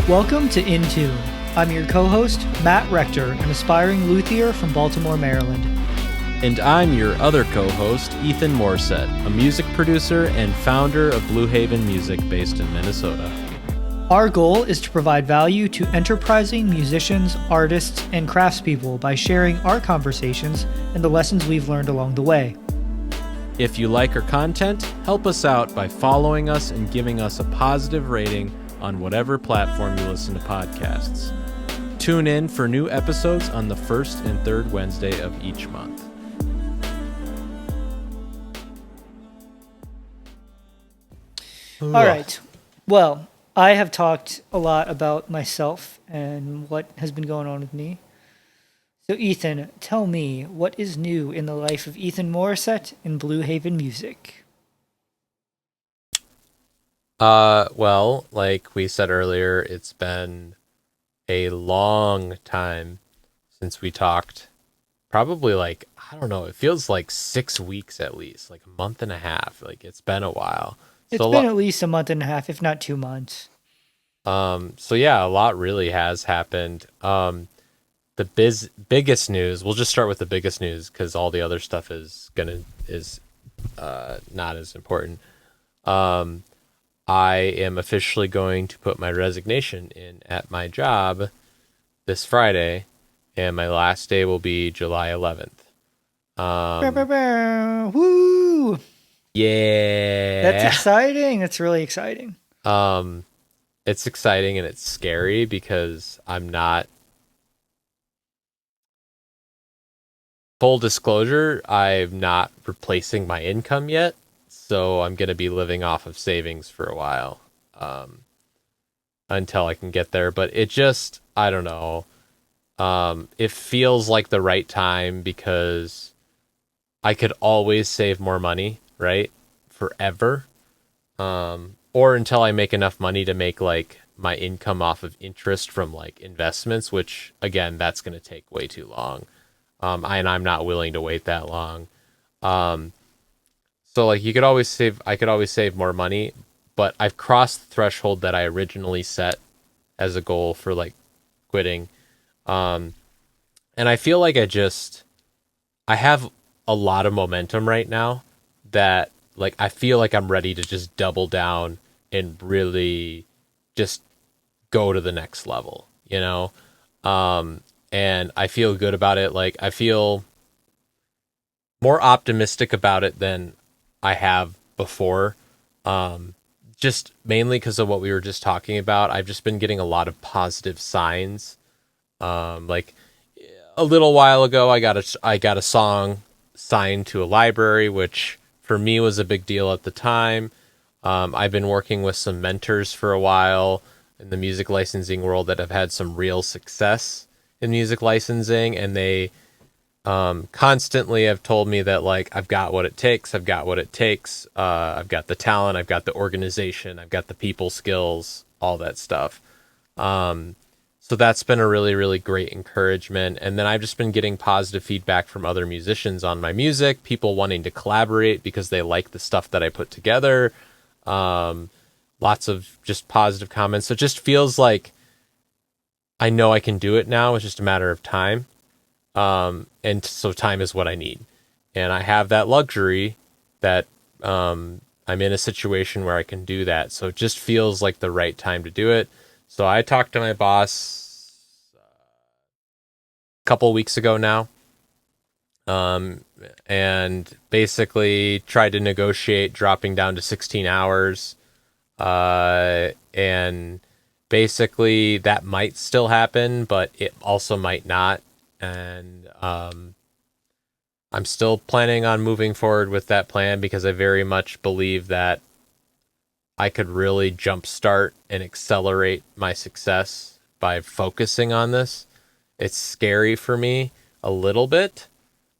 Welcome to In Tune. I'm your co-host, Matt Rector, an aspiring luthier from Baltimore, Maryland. And I'm your other co-host, Ethan Morset, a music producer and founder of Blue Haven Music based in Minnesota. Our goal is to provide value to enterprising musicians, artists, and craftspeople by sharing our conversations and the lessons we've learned along the way. If you like our content, help us out by following us and giving us a positive rating on whatever platform you listen to podcasts. Tune in for new episodes on the first and third Wednesday of each month. All right. Well, I have talked a lot about myself and what has been going on with me. So, Ethan, tell me, what is new in the life of Ethan Morset in Blue Haven Music? Well, like we said earlier, it's been a long time since we talked. Probably I don't know, it feels like 6 weeks at least, like a month and a half. Like it's been a while. It's been at least a month and a half, if not 2 months. So yeah, a lot really has happened. The biggest news, we'll just start with the biggest news because all the other stuff is not as important. I am officially going to put my resignation in at my job this Friday, and my last day will be July 11th. Woo! Yeah. That's exciting. That's really exciting. It's exciting and it's scary because I'm not... Full disclosure, I'm not replacing my income yet. So I'm going to be living off of savings for a while until I can get there. But it just, I don't know. It feels like the right time because I could always save more money, right? Forever. Or until I make enough money to make my income off of interest from investments, which again, that's going to take way too long. And I'm not willing to wait that long. So I could always save more money, but I've crossed the threshold that I originally set as a goal for quitting. And I feel like I have a lot of momentum right now that I feel like I'm ready to just double down and really just go to the next level, you know? And I feel good about it. I feel more optimistic about it than I have before, just mainly because of what we were just talking about. I've just been getting a lot of positive signs. A little while ago, I got a song signed to a library, which for me was a big deal at the time. I've been working with some mentors for a while in the music licensing world that have had some real success in music licensing, and they constantly have told me that I've got what it takes. I've got the talent. I've got the organization. I've got the people skills, all that stuff. So that's been a really, really great encouragement. And then I've just been getting positive feedback from other musicians on my music, people wanting to collaborate because they like the stuff that I put together. Lots of just positive comments. So it just feels like I know I can do it now. It's just a matter of time. And so time is what I need. And I have that luxury that I'm in a situation where I can do that. So it just feels like the right time to do it. So I talked to my boss a couple of weeks ago now, and basically tried to negotiate dropping down to 16 hours. And basically that might still happen, but it also might not. And I'm still planning on moving forward with that plan because I very much believe that I could really jumpstart and accelerate my success by focusing on this. It's scary for me a little bit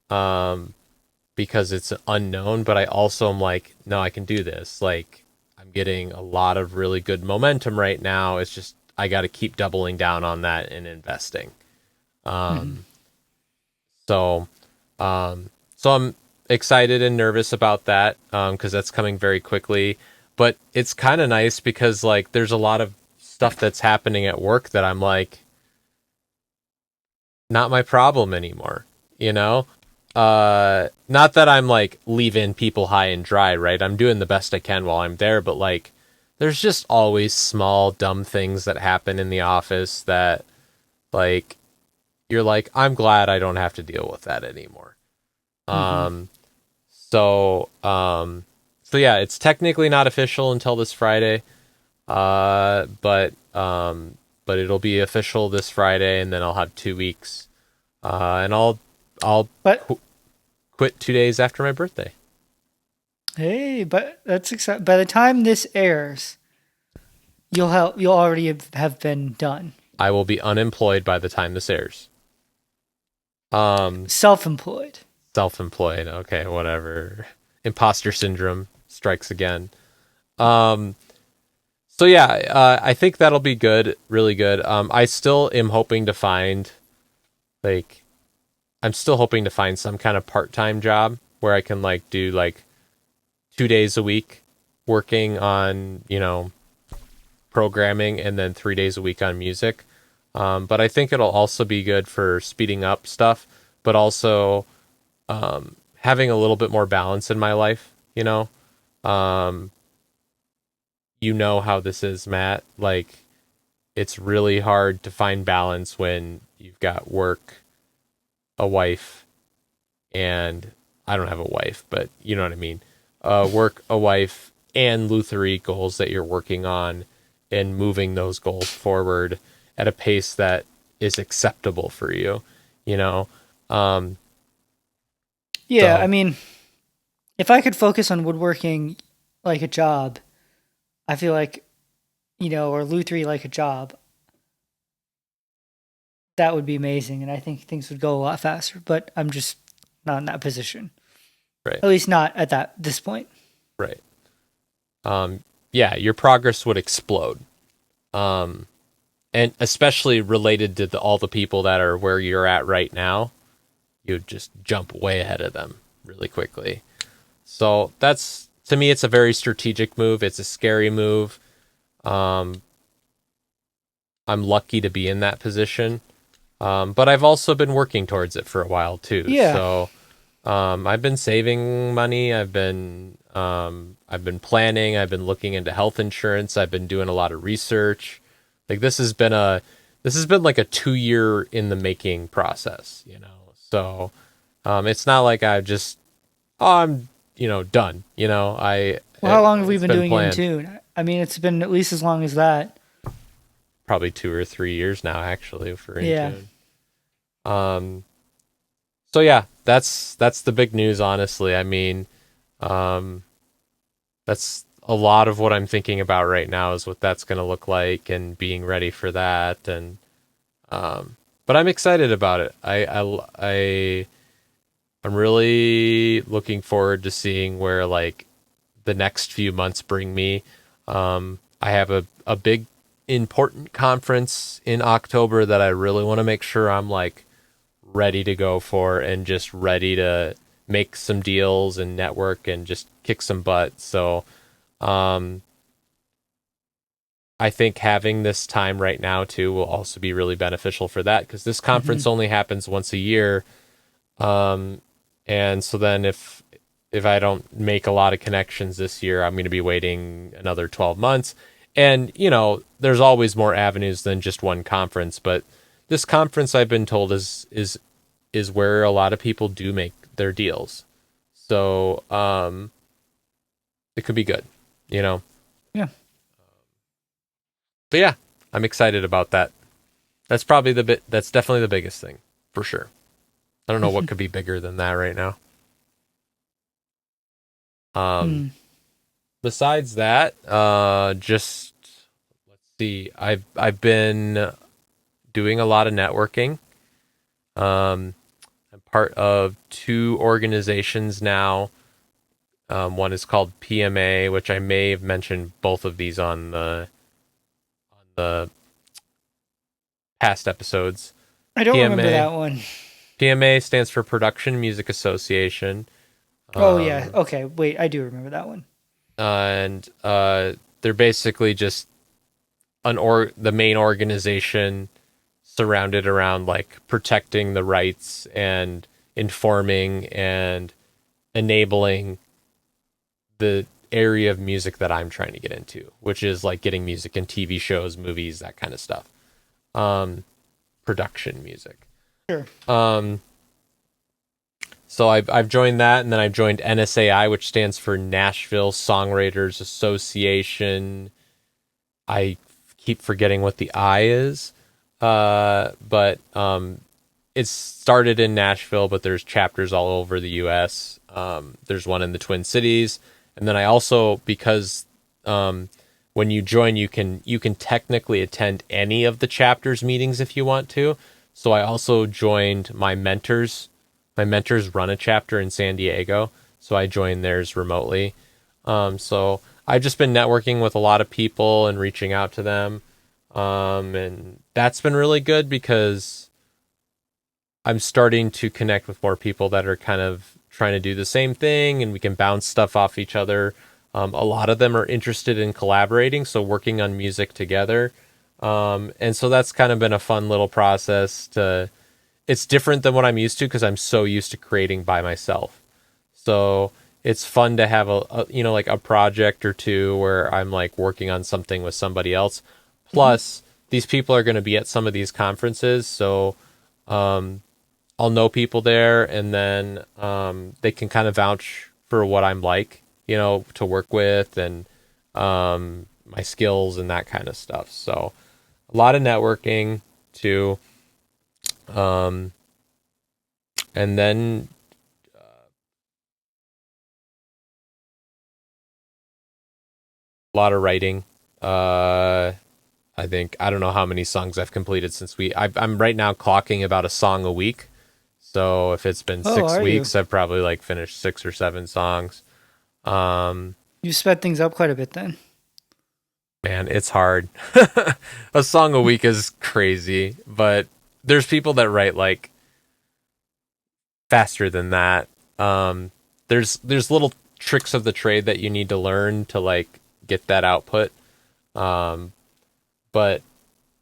because it's unknown, but I also am no, I can do this. I'm getting a lot of really good momentum right now. It's just I got to keep doubling down on that and investing. So I'm excited and nervous about that because that's coming very quickly. But it's kind of nice because there's a lot of stuff that's happening at work that I'm like, not my problem anymore, you know? Not that I'm like leaving people high and dry, right? I'm doing the best I can while I'm there, but like, there's just always small, dumb things that happen in the office that, like, you're like, I'm glad I don't have to deal with that anymore. Mm-hmm. Um, so, so yeah, it's technically not official until this Friday. But it'll be official this Friday, and then I'll have 2 weeks. And I'll But quit 2 days after my birthday. hey, but that's exciting. By the time this airs, you'll already have been done. I will be unemployed by the time this airs. Um, Self-employed. self-employed. Okay, whatever. Imposter syndrome strikes again. Um, so yeah, I think that'll be good, really good. I still am hoping to find like I'm still hoping to find some kind of part-time job where I can like do like 2 days a week working on, programming and then 3 days a week on music. But I think it'll also be good for speeding up stuff, but also having a little bit more balance in my life, Um, you know how this is, Matt. Like, it's really hard to find balance when you've got work, a wife, and I don't have a wife, but you know what I mean. Work, a wife, and Luthery goals that you're working on and moving those goals forward at a pace that is acceptable for you, you know? Um, Yeah, I so, mean, if I could focus on woodworking like a job, I feel like, or luthery like a job, that would be amazing, and I think things would go a lot faster. But I'm just not in that position. right, At least not at this point. right. Yeah, your progress would explode. Um, and especially related to all the people that are where you're at right now, you would just jump way ahead of them really quickly. So that's, to me, it's a very strategic move. It's a scary move. Um, I'm lucky to be in that position. But I've also been working towards it for a while too. Yeah. So I've been saving money. I've been planning. I've been looking into health insurance. I've been doing a lot of research. Like this has been like a 2 year in the making process, So it's not like I'm done. Well, how long have we It's been been doing it in planned. tune? I mean, it's been at least as long as that. Probably 2 or 3 years now, actually, for Yeah. Intune. Um, so yeah, that's the big news, honestly. I mean, um, that's a lot of what I'm thinking about right now is what that's going to look like and being ready for that. And but I'm excited about it. I'm really looking forward to seeing where like the next few months bring me. I have a big important conference in October that I really want to make sure I'm like ready to go for and just ready to make some deals and network and just kick some butt. So, um, I think having this time right now too will also be really beneficial for that because this Hmm. conference only happens once a year. Um, and so then if I don't make a lot of connections this year, I'm going to be waiting another 12 months. And, there's always more avenues than just one conference, but this conference I've been told is where a lot of people do make their deals. So, it could be good, you know. Yeah. But yeah, I'm excited about that. That's definitely the biggest thing, for sure. I don't know what could be bigger than that right now. Um Hmm. Besides that, just let's see. I've been doing a lot of networking. I'm part of two organizations now. One is called PMA, which I may have mentioned both of these on the past episodes. I don't remember PMA that one. PMA stands for Production Music Association. Oh yeah. Um, Okay. Wait, I do remember that one. and they're basically just the main organization surrounded around like protecting the rights and informing and enabling the area of music that I'm trying to get into, which is like getting music in TV shows, movies, that kind of stuff. Production music. Sure. So I've joined that, and then I've joined NSAI, which stands for Nashville Songwriters Association. I keep forgetting what the I is, but it's started in Nashville, but there's chapters all over the U.S. There's one in the Twin Cities, and then I also, because when you join, you can technically attend any of the chapters meetings if you want to. So I also joined my mentors. My mentors run a chapter in San Diego, so I joined theirs remotely. So I've just been networking with a lot of people and reaching out to them, and that's been really good because I'm starting to connect with more people that are kind of trying to do the same thing, and we can bounce stuff off each other. A lot of them are interested in collaborating, so working on music together. And so that's kind of been a fun little process to, it's different than what I'm used to because I'm so used to creating by myself. So it's fun to have like a project or two where I'm like working on something with somebody else. Plus, these people are going to be at some of these conferences, so I'll know people there, and then they can kind of vouch for what I'm like, to work with, and my skills and that kind of stuff. So a lot of networking too. And then a lot of writing. I don't know how many songs I've completed since I'm right now clocking about a song a week. So if it's been Oh, six are you? weeks, I've probably like finished 6 or 7 songs. You sped things up quite a bit then. Man, it's hard. A song a week is crazy, but there's people that write like faster than that. There's little tricks of the trade that you need to learn to like get that output. But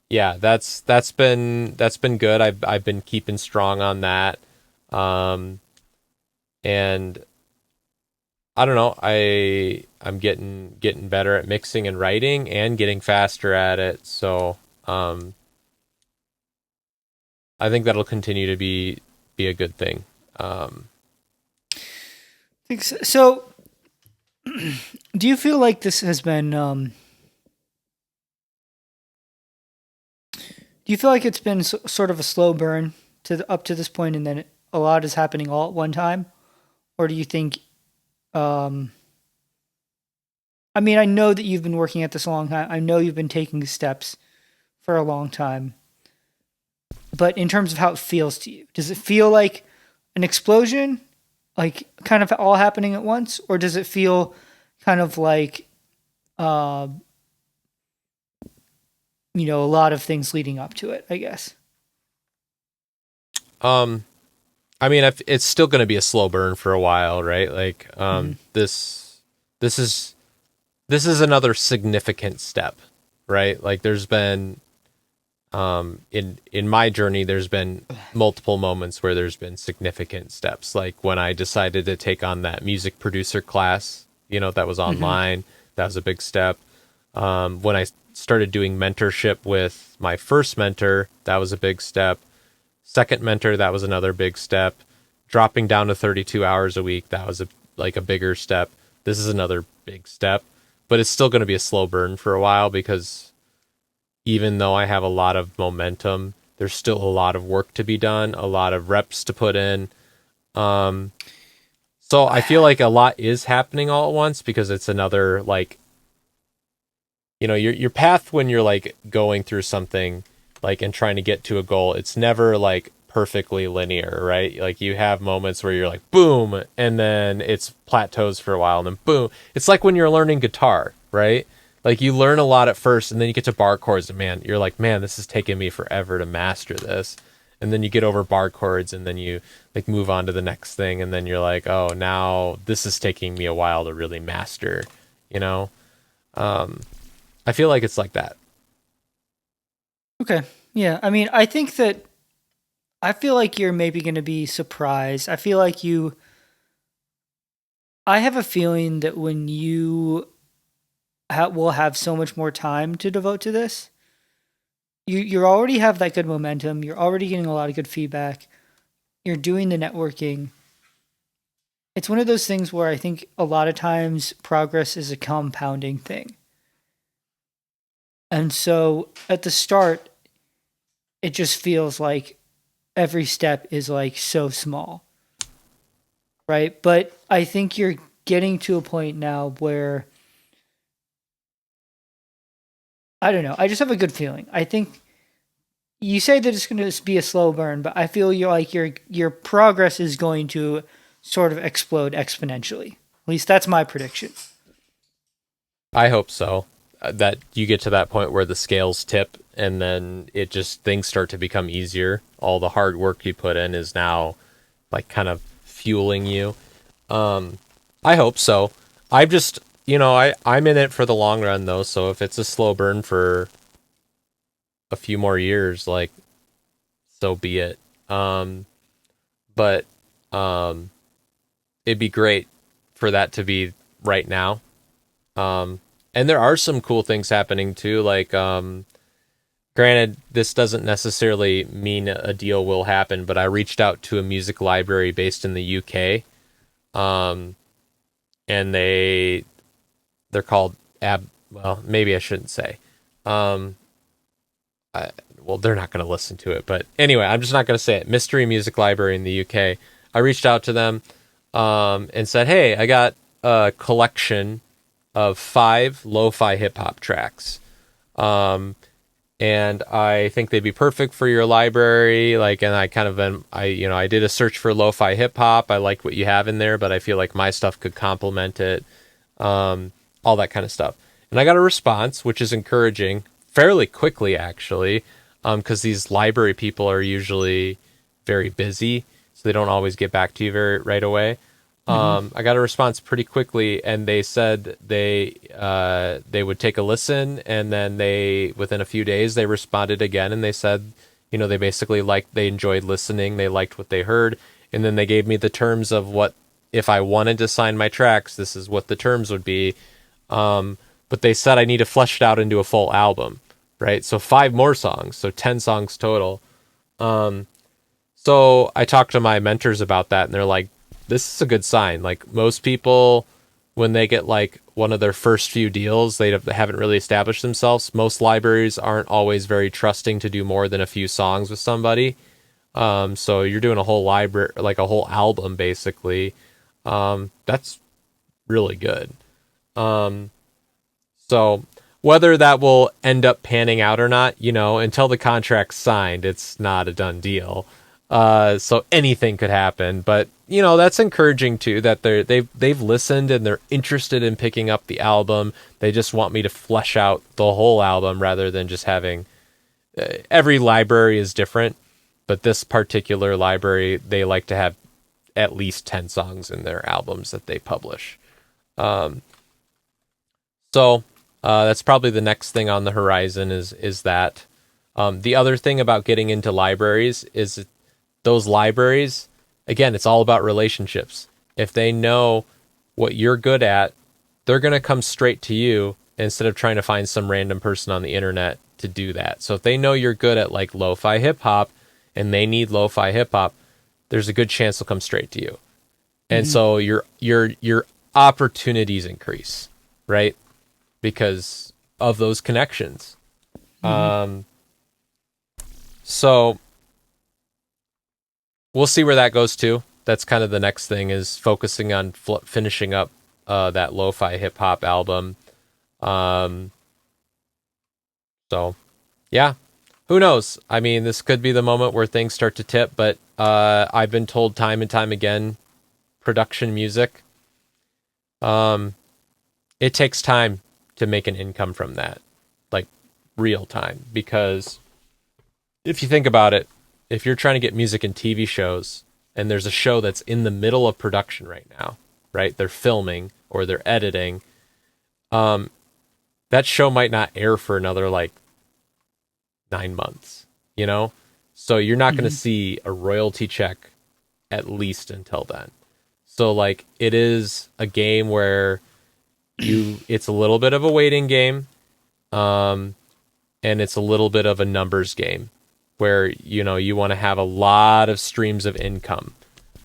yeah, that's been good. I've been keeping strong on that. And I don't know. I'm getting better at mixing and writing and getting faster at it. So I think that'll continue to be a good thing. Thanks. So, do you feel like this has been? Do you feel like it's been sort of a slow burn up to this point, and then a lot is happening all at one time, or do you think? I mean, I know that you've been working at this a long time. I know you've been taking steps for a long time. But in terms of how it feels to you, does it feel like an explosion, like kind of all happening at once, or does it feel kind of like, uh, a lot of things leading up to it? I guess. Um, I mean, it's still going to be a slow burn for a while, right? Like, Mm-hmm. this is another significant step, right? Like, there's been, in my journey, there's been multiple moments where there's been significant steps. Like when I decided to take on that music producer class, that was Mm-hmm. online, that was a big step. When I started doing mentorship with my first mentor, that was a big step. Second mentor, that was another big step. Dropping down to 32 hours a week, that was a bigger step. This is another big step, but it's still going to be a slow burn for a while because even though I have a lot of momentum, there's still a lot of work to be done, a lot of reps to put in. So I feel like a lot is happening all at once because it's another like, your path when you're like going through something like and trying to get to a goal, it's never like perfectly linear, right? Like you have moments where you're like boom, and then it's plateaus for a while, and then boom. It's like when you're learning guitar, right? Like you learn a lot at first, and then you get to bar chords, and you're like, man, this is taking me forever to master this. And then you get over bar chords, and then you like move on to the next thing, and then you're like, oh, now this is taking me a while to really master, you know? I feel like it's like that. Okay. Yeah. I mean, I think that I feel like you're maybe going to be surprised. I feel like you. I have a feeling that when you will have so much more time to devote to this, you already have that good momentum. You're already getting a lot of good feedback. You're doing the networking. It's one of those things where I think a lot of times progress is a compounding thing. And so at the start, it just feels like every step is like so small, right? But I think you're getting to a point now where I don't know. I just have a good feeling. I think you say that it's going to be a slow burn, but I feel you're like your progress is going to sort of explode exponentially. At least that's my prediction. I hope so. That you get to that point where the scales tip and then it just things start to become easier. All the hard work you put in is now like kind of fueling you. I hope so. I'm just, I'm in it for the long run though. So if it's a slow burn for a few more years, like so be it. But um, it'd be great for that to be right now. And there are some cool things happening too. Like, granted, this doesn't necessarily mean a deal will happen, but I reached out to a music library based in the UK. Um, and they're called well, maybe I shouldn't say. Um, well, they're not going to listen to it, but anyway, I'm just not going to say it. Mystery Music Library in the UK. I reached out to them, and said, "Hey, I got a collection of 5 lo-fi hip hop tracks. Um, and I think they'd be perfect for your library. Like, and I kind of I did a search for lo-fi hip hop. I like what you have in there, but I feel like my stuff could complement it. All that kind of stuff." And I got a response, which is encouraging, fairly quickly actually, because these library people are usually very busy, so they don't always get back to you very right away. Mm-hmm. I got a response pretty quickly, and they said they would take a listen, and then within a few days they responded again, and they said, they basically they enjoyed listening, they liked what they heard, and then they gave me the terms of what if I wanted to sign my tracks, this is what the terms would be. But they said I need to flesh it out into a full album, right? So 5 more songs, so 10 songs total. So I talked to my mentors about that, and they're like, this is a good sign. Like most people, when they get like one of their first few deals, they haven't really established themselves. Most libraries aren't always very trusting to do more than a few songs with somebody. So you're doing a whole library, like a whole album, basically. That's really good. So whether that will end up panning out or not, until the contract's signed, it's not a done deal. So anything could happen, but that's encouraging too, that they've listened and they're interested in picking up the album. They just want me to flesh out the whole album rather than just having every library is different, but this particular library, they like to have at least 10 songs in their albums that they publish. So that's probably the next thing on the horizon is that. The other thing about getting into libraries is those libraries, again, it's all about relationships. If they know what you're good at, they're going to come straight to you instead of trying to find some random person on the internet to do that. So if they know you're good at like lo-fi hip hop and they need lo-fi hip hop, there's a good chance they'll come straight to you. And Mm-hmm. so your opportunities increase, right? Because of those connections. Mm-hmm. So we'll see where that goes to. That's kind of the next thing, is focusing on finishing up that lo-fi hip hop album. Um, so yeah, who knows? I mean, this could be the moment where things start to tip, but I've been told time and time again, production music, it takes time to make an income from that, like real time. Because if you think about it, if you're trying to get music in TV shows and there's a show that's in the middle of production right now, right? They're filming or they're editing, that show might not air for another like 9 months, you know? So you're not going to Hmm. see a royalty check at least until then. So like it is a game where it's a little bit of a waiting game, um and it's a little bit of a numbers game where you want to have a lot of streams of income.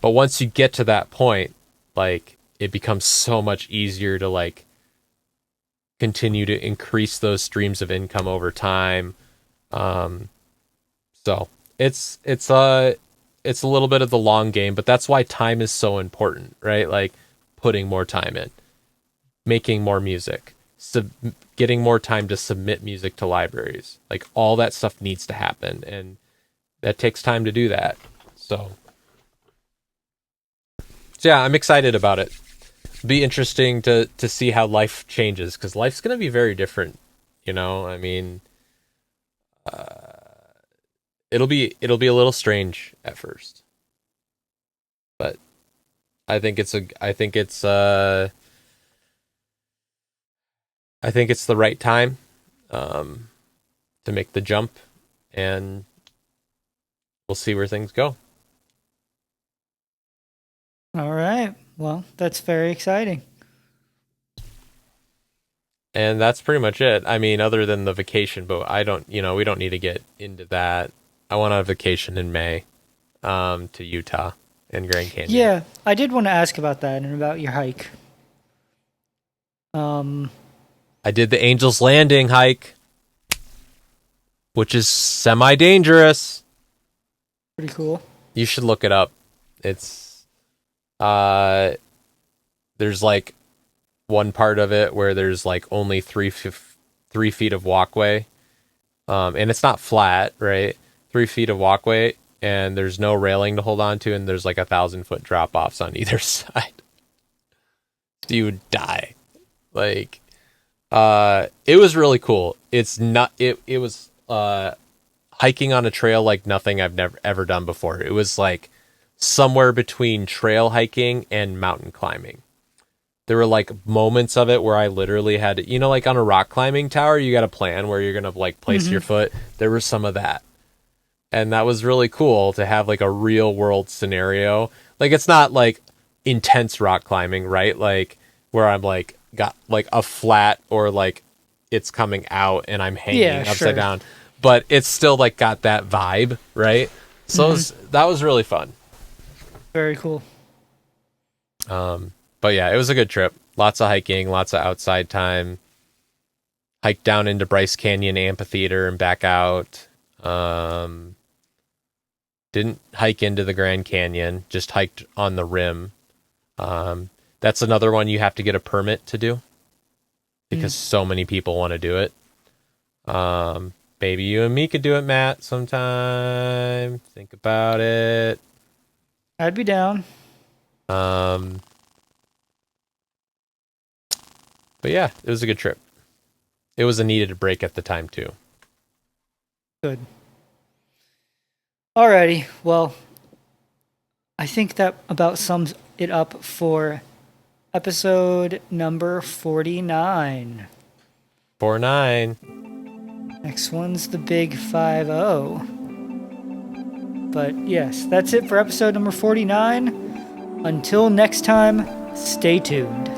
But once you get to that point, like it becomes so much easier to like continue to increase those streams of income over time. Um, so it's a little bit of the long game, but that's why time is so important, right? Like putting more time in, making more music, getting more time to submit music to libraries. Like all that stuff needs to happen, and that takes time to do that. So yeah, I'm excited about it. Be interesting to see how life changes because life's going to be very different. I mean, it'll be a little strange at first, but I think it's the right time um, to make the jump, and we'll see where things go. All right. Well, that's very exciting. And that's pretty much it. I mean, other than the vacation, but we don't need to get into that. I went on a vacation in May, to Utah and Grand Canyon. Yeah, I did want to ask about that and about your hike. Um, I did the Angel's Landing hike, which is semi dangerous. Pretty cool. You should look it up. It's uh there's like one part of it where there's like only 3 feet of walkway, and it's not flat, right? 3 feet of walkway, and there's no railing to hold on to, and there's like 1,000 foot drop offs on either side. So you would die. Like, it was really cool. It's not. It was hiking on a trail like nothing I've never ever done before. It was like somewhere between trail hiking and mountain climbing. There were like moments of it where I literally had to, like on a rock climbing tower, you got a plan where you're gonna like place Hmm. your foot. There was some of that, and that was really cool to have like a real world scenario. Like it's not like intense rock climbing, right? Like where I'm like got like a flat or like it's coming out and I'm Yeah, hanging upside sure. down, but it's still like got that vibe, right? So Hmm. that was really fun. Very cool. But yeah, it was a good trip. Lots of hiking, lots of outside time. Hiked down into Bryce Canyon Amphitheater and back out. Um, didn't hike into the Grand Canyon, just hiked on the rim. That's another one you have to get a permit to do Mm. because so many people want to do it. Maybe you and me could do it, Matt, sometime. Think about it. I'd be down. Um, but yeah, it was a good trip. It was a needed break at the time too. Good. Alrighty. Well, I think that about sums it up for episode number 49. 4-9. Next one's the big 50. But yes, that's it for episode number 49. Until next time, stay tuned.